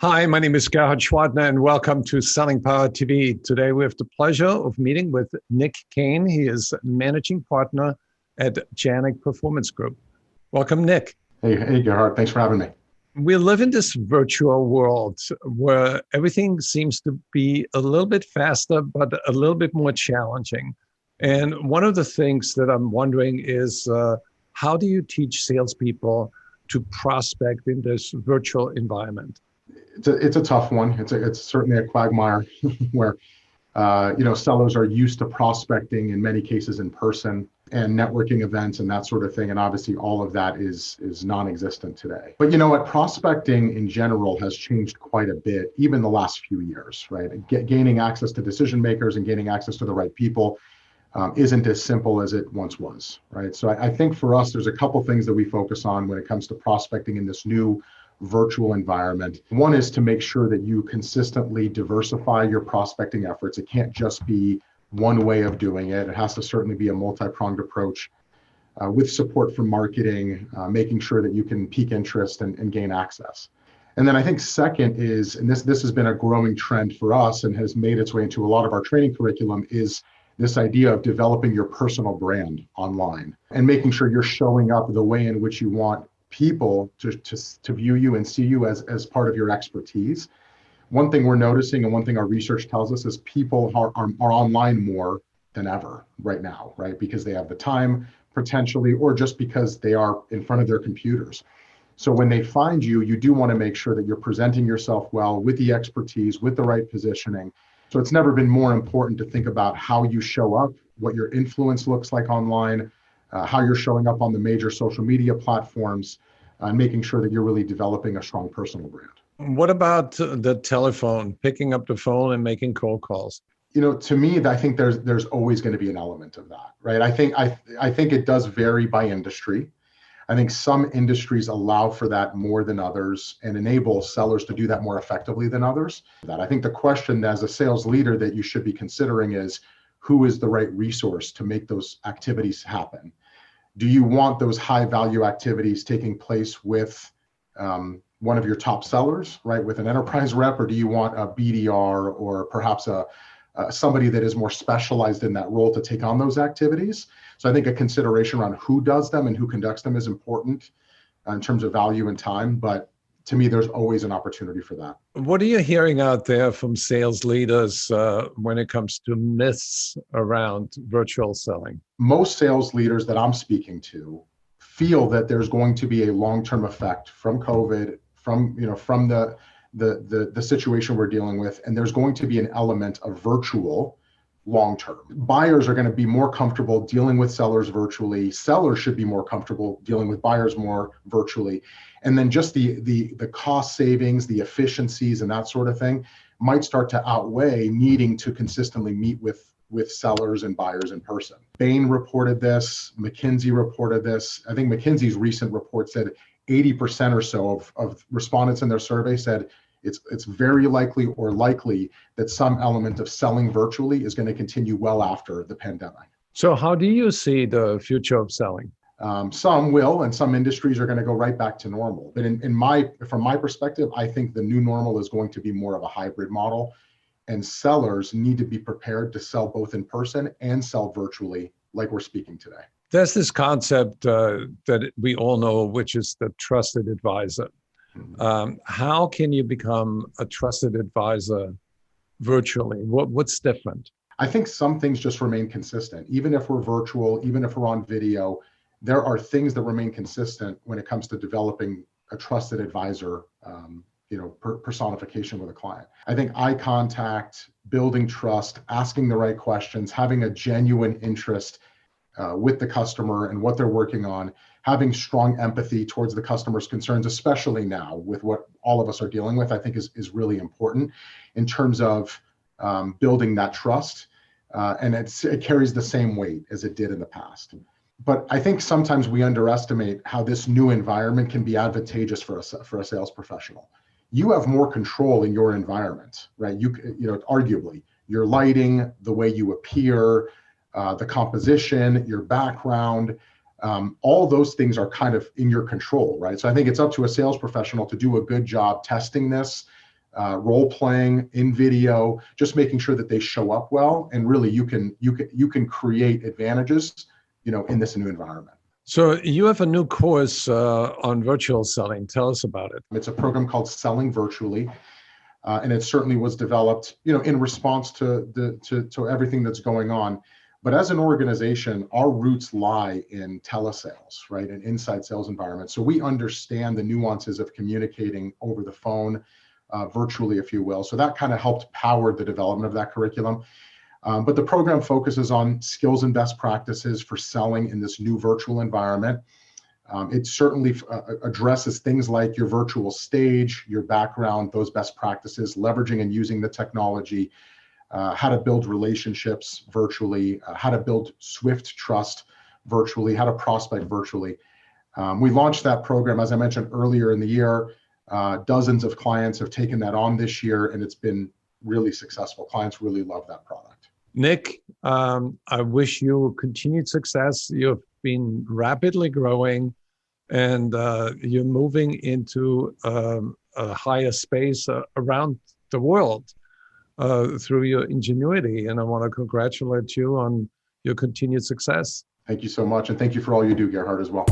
Hi, my name is Gerhard Schwartner, and welcome to Selling Power TV. Today, we have the pleasure of meeting with Nick Kane. He is managing partner at Janik Performance Group. Welcome, Nick. Hey, Gerhard. Thanks for having me. We live in this virtual world where everything seems to be a little bit faster, but a little bit more challenging. And one of the things that I'm wondering is, how do you teach salespeople to prospect in this virtual environment? It's a tough one. It's certainly a quagmire where sellers are used to prospecting in many cases in person and networking events and that sort of thing. And obviously all of that is non-existent today. But you know what? Prospecting in general has changed quite a bit, even the last few years, right? Gaining access to decision makers and gaining access to the right people isn't as simple as it once was, right? So I think for us, there's a couple things that we focus on when it comes to prospecting in this new virtual environment. One is to make sure that you consistently diversify your prospecting efforts. It can't just be one way of doing it. It has to certainly be a multi-pronged approach with support from marketing, making sure that you can pique interest and gain access. And then I think second is, and this has been a growing trend for us and has made its way into a lot of our training curriculum, is this idea of developing your personal brand online and making sure you're showing up the way in which you want people to view you and see you as part of your expertise. One thing we're noticing and one thing our research tells us is people are online more than ever right now, right? Because they have the time potentially, or just because they are in front of their computers. So when they find you, you do want to make sure that you're presenting yourself well with the expertise, with the right positioning. So it's never been more important to think about how you show up, what your influence looks like online, how you're showing up on the major social media platforms, and making sure that you're really developing a strong personal brand. What about the telephone, picking up the phone and making cold calls? You know, to me, I think there's always going to be an element of that, right? I think it does vary by industry. I think some industries allow for that more than others and enable sellers to do that more effectively than others. I think the question as a sales leader that you should be considering is, who is the right resource to make those activities happen? Do you want those high value activities taking place with one of your top sellers, right, with an enterprise rep, or do you want a BDR or perhaps somebody that is more specialized in that role to take on those activities? So I think a consideration around who does them and who conducts them is important in terms of value and time. But to me, there's always an opportunity for that. What are you hearing out there from sales leaders when it comes to myths around virtual selling? Most sales leaders that I'm speaking to feel that there's going to be a long-term effect from COVID, from the situation we're dealing with, and there's going to be an element of virtual long-term. Buyers are going to be more comfortable dealing with sellers virtually. Sellers should be more comfortable dealing with buyers more virtually. And then just the cost savings, the efficiencies and that sort of thing might start to outweigh needing to consistently meet with sellers and buyers in person. Bain reported this, McKinsey reported this. I think McKinsey's recent report said 80% or so of respondents in their survey said it's very likely or likely that some element of selling virtually is going to continue well after the pandemic. So how do you see the future of selling? Some will, and some industries are going to go right back to normal. But from my perspective, I think the new normal is going to be more of a hybrid model, and sellers need to be prepared to sell both in person and sell virtually, like we're speaking today. There's this concept that we all know, which is the trusted advisor. How can you become a trusted advisor virtually? What's different? I think some things just remain consistent. Even if we're virtual, even if we're on video, there are things that remain consistent when it comes to developing a trusted advisor, personification with a client. I think eye contact, building trust, asking the right questions, having a genuine interest with the customer and what they're working on, having strong empathy towards the customer's concerns, especially now with what all of us are dealing with, I think is really important in terms of building that trust. And it carries the same weight as it did in the past. But I think sometimes we underestimate how this new environment can be advantageous for a sales professional. You have more control in your environment, right? Arguably, your lighting, the way you appear, the composition, your background, all those things are kind of in your control, right? So I think it's up to a sales professional to do a good job testing this, role playing in video, just making sure that they show up well, and really you can create advantages, in this new environment. So you have a new course on virtual selling. Tell us about it. It's a program called Selling Virtually, and it certainly was developed, in response to everything that's going on. But as an organization, our roots lie in telesales, right, and inside sales environments. So we understand the nuances of communicating over the phone, virtually, if you will. So that kind of helped power the development of that curriculum. But the program focuses on skills and best practices for selling in this new virtual environment. It certainly addresses things like your virtual stage, your background, those best practices, leveraging and using the technology, how to build relationships virtually, how to build swift trust virtually, how to prospect virtually. We launched that program, as I mentioned earlier in the year. Dozens of clients have taken that on this year, and it's been really successful. Clients really love that product. Nick, I wish you continued success. You've been rapidly growing, and you're moving into a higher space around the world through your ingenuity. And I want to congratulate you on your continued success. Thank you so much. And thank you for all you do, Gerhard, as well.